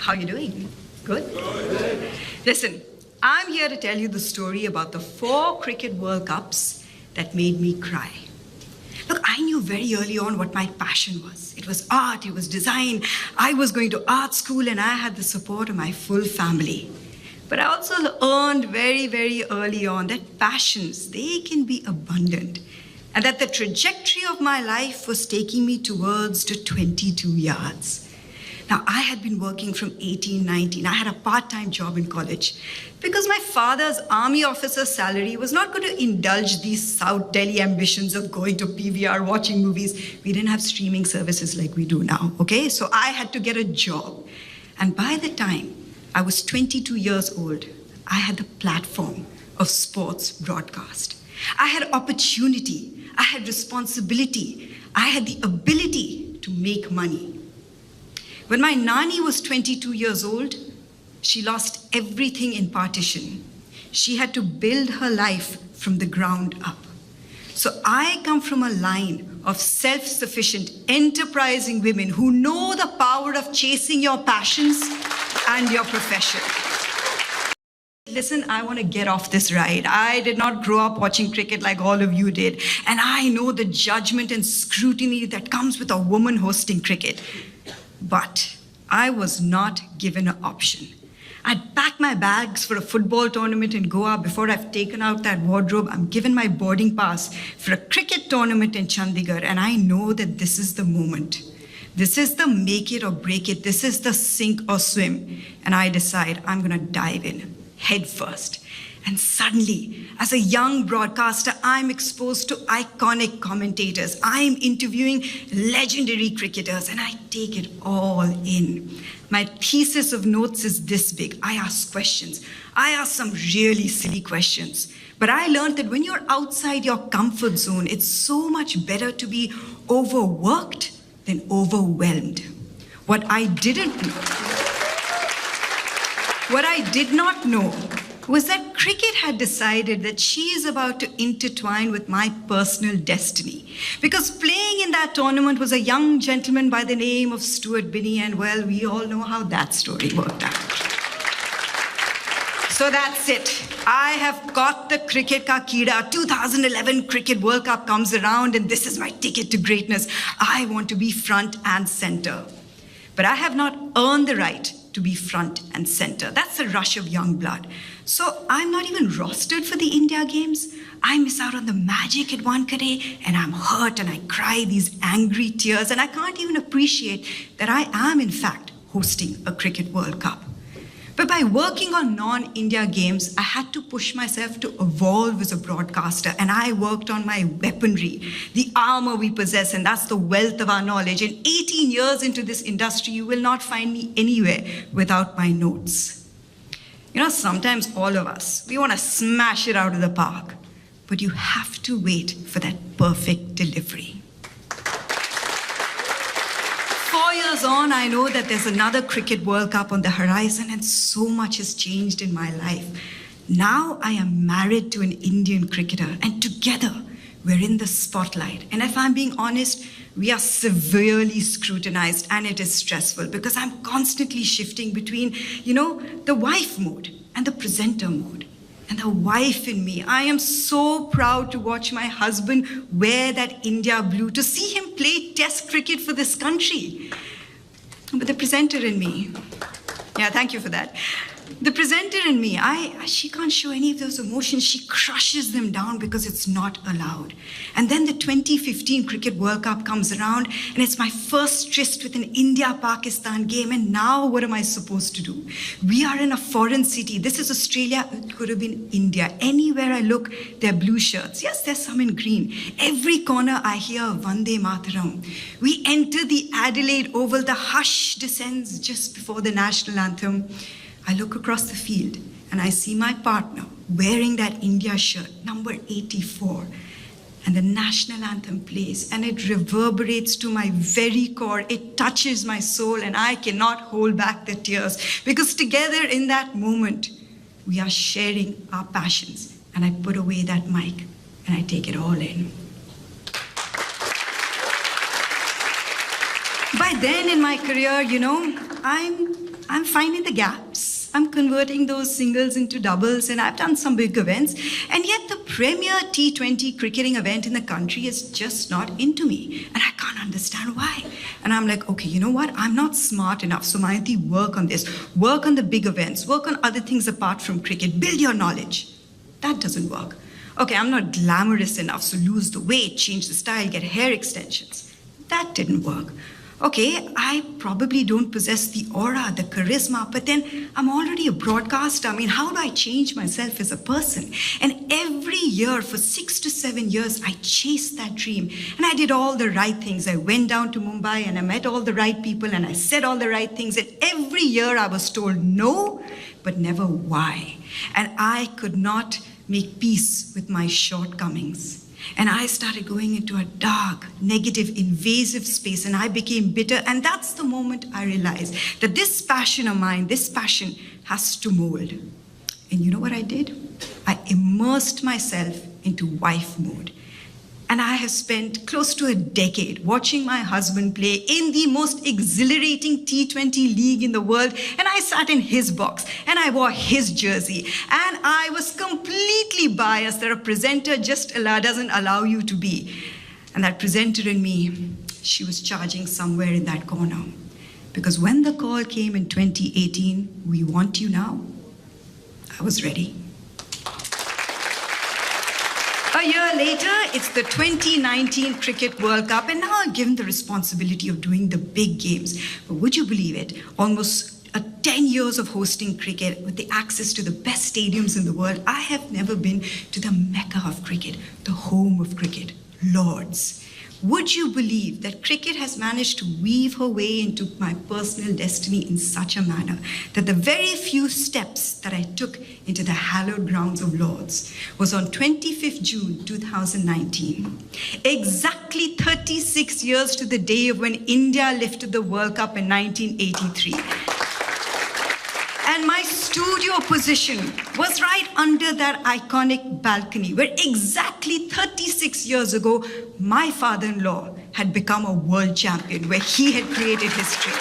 How are you doing? Good? Listen, I'm here to tell you the story about the 4 Cricket World Cups that made me cry. Look, I knew very early on what my passion was. It was art, it was design. I was going to art school and I had the support of my full family. But I also learned very, very early on that passions, they can be abundant. And that the trajectory of my life was taking me towards the 22 yards. Now, I had been working from 18, 19. I had a part-time job in college because my father's army officer's salary was not going to indulge these South Delhi ambitions of going to PVR, watching movies. We didn't have streaming services like we do now, okay? So I had to get a job. And by the time I was 22 years old, I had the platform of sports broadcast. I had opportunity. I had responsibility. I had the ability to make money. When my Nani was 22 years old, she lost everything in partition. She had to build her life from the ground up. So I come from a line of self-sufficient, enterprising women who know the power of chasing your passions and your profession. Listen, I want to get off this ride. I did not grow up watching cricket like all of you did. And I know the judgment and scrutiny that comes with a woman hosting cricket. But I was not given an option. I'd pack my bags for a football tournament in Goa before I've taken out that wardrobe. I'm given my boarding pass for a cricket tournament in Chandigarh, and I know that this is the moment. This is the make it or break it. This is the sink or swim. And I decide I'm going to dive in head first. And suddenly, as a young broadcaster, I'm exposed to iconic commentators. I'm interviewing legendary cricketers, and I take it all in. My thesis of notes is this big. I ask questions. I ask some really silly questions. But I learned that when you're outside your comfort zone, it's so much better to be overworked than overwhelmed. What I did not know was that cricket had decided that she is about to intertwine with my personal destiny. Because playing in that tournament was a young gentleman by the name of Stuart Binney, and well, we all know how that story worked out. So that's it. I have got the cricket ka keeda. 2011 Cricket World Cup comes around, and this is my ticket to greatness. I want to be front and center. But I have not earned the right to be front and center. That's the rush of young blood. So I'm not even rostered for the India Games. I miss out on the magic at Wankhede, and I'm hurt and I cry these angry tears, and I can't even appreciate that I am, in fact, hosting a Cricket World Cup. But by working on non-India games, I had to push myself to evolve as a broadcaster, and I worked on my weaponry, the armor we possess, and that's the wealth of our knowledge. And 18 years into this industry, you will not find me anywhere without my notes. You know, sometimes all of us, we want to smash it out of the park, but you have to wait for that perfect delivery. 4 years on, I know that there's another Cricket World Cup on the horizon, and so much has changed in my life. Now I am married to an Indian cricketer, and together we're in the spotlight. And if I'm being honest, we are severely scrutinized, and it is stressful because I'm constantly shifting between, the wife mode and the presenter mode. And the wife in me, I am so proud to watch my husband wear that India blue, to see him play test cricket for this country. But the presenter in me, yeah, thank you for that. The presenter in me, she can't show any of those emotions. She crushes them down because it's not allowed. And then the 2015 Cricket World Cup comes around, and it's my first tryst with an India-Pakistan game. And now what am I supposed to do? We are in a foreign city. This is Australia. It could have been India. Anywhere I look, there are blue shirts. Yes, there's some in green. Every corner I hear Vande Mataram. We enter the Adelaide Oval. The hush descends just before the national anthem. I look across the field and I see my partner wearing that India shirt, number 84. And the national anthem plays, and it reverberates to my very core. It touches my soul, and I cannot hold back the tears, because together in that moment, we are sharing our passions. And I put away that mic and I take it all in. By then in my career, I'm I'm finding the gaps. I'm converting those singles into doubles, and I've done some big events. And yet the premier T20 cricketing event in the country is just not into me. And I can't understand why. And I'm like, okay, you know what? I'm not smart enough. So Mayanti, work on this. Work on the big events. Work on other things apart from cricket. Build your knowledge. That doesn't work. Okay, I'm not glamorous enough, so lose the weight, change the style, get hair extensions. That didn't work. Okay, I probably don't possess the aura, the charisma, but then I'm already a broadcaster. I mean, how do I change myself as a person? And every year for 6 to 7 years, I chased that dream. And I did all the right things. I went down to Mumbai and I met all the right people and I said all the right things. And every year I was told no, but never why. And I could not make peace with my shortcomings. And I started going into a dark, negative, invasive space, and I became bitter. And that's the moment I realized that this passion of mine, this passion has to mold. And you know what I did? I immersed myself into wife mode. And I have spent close to a decade watching my husband play in the most exhilarating T20 league in the world. And I sat in his box and I wore his jersey. And I was completely biased that a presenter just doesn't allow you to be. And that presenter in me, she was charging somewhere in that corner. Because when the call came in 2018, we want you now, I was ready. A year later, it's the 2019 Cricket World Cup, and now I'm given the responsibility of doing the big games. But would you believe it? Almost 10 years of hosting cricket with the access to the best stadiums in the world, I have never been to the mecca of cricket, the home of cricket, Lord's. Would you believe that cricket has managed to weave her way into my personal destiny in such a manner that the very few steps that I took into the hallowed grounds of Lord's was on 25th June 2019, exactly 36 years to the day of when India lifted the World Cup in 1983. And my studio position was right under that iconic balcony where exactly 36 years ago, my father-in-law had become a world champion, where he had created history.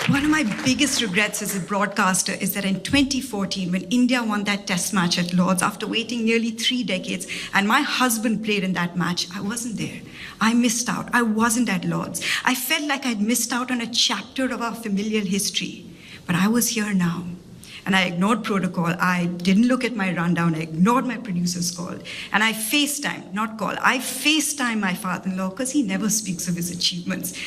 One of my biggest regrets as a broadcaster is that in 2014, when India won that test match at Lord's after waiting nearly 3 decades, and my husband played in that match, I wasn't there. I missed out. I wasn't at Lord's. I felt like I'd missed out on a chapter of our familial history. But I was here now. And I ignored protocol. I didn't look at my rundown. I ignored my producer's call. And I FaceTime, not call. I FaceTime my father-in-law because he never speaks of his achievements.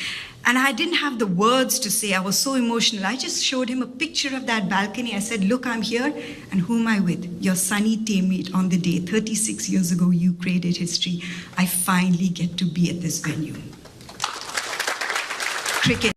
And I didn't have the words to say. I was so emotional. I just showed him a picture of that balcony. I said, look, I'm here. And who am I with? Your sunny teammate on the day 36 years ago you created history. I finally get to be at this venue. Cricket.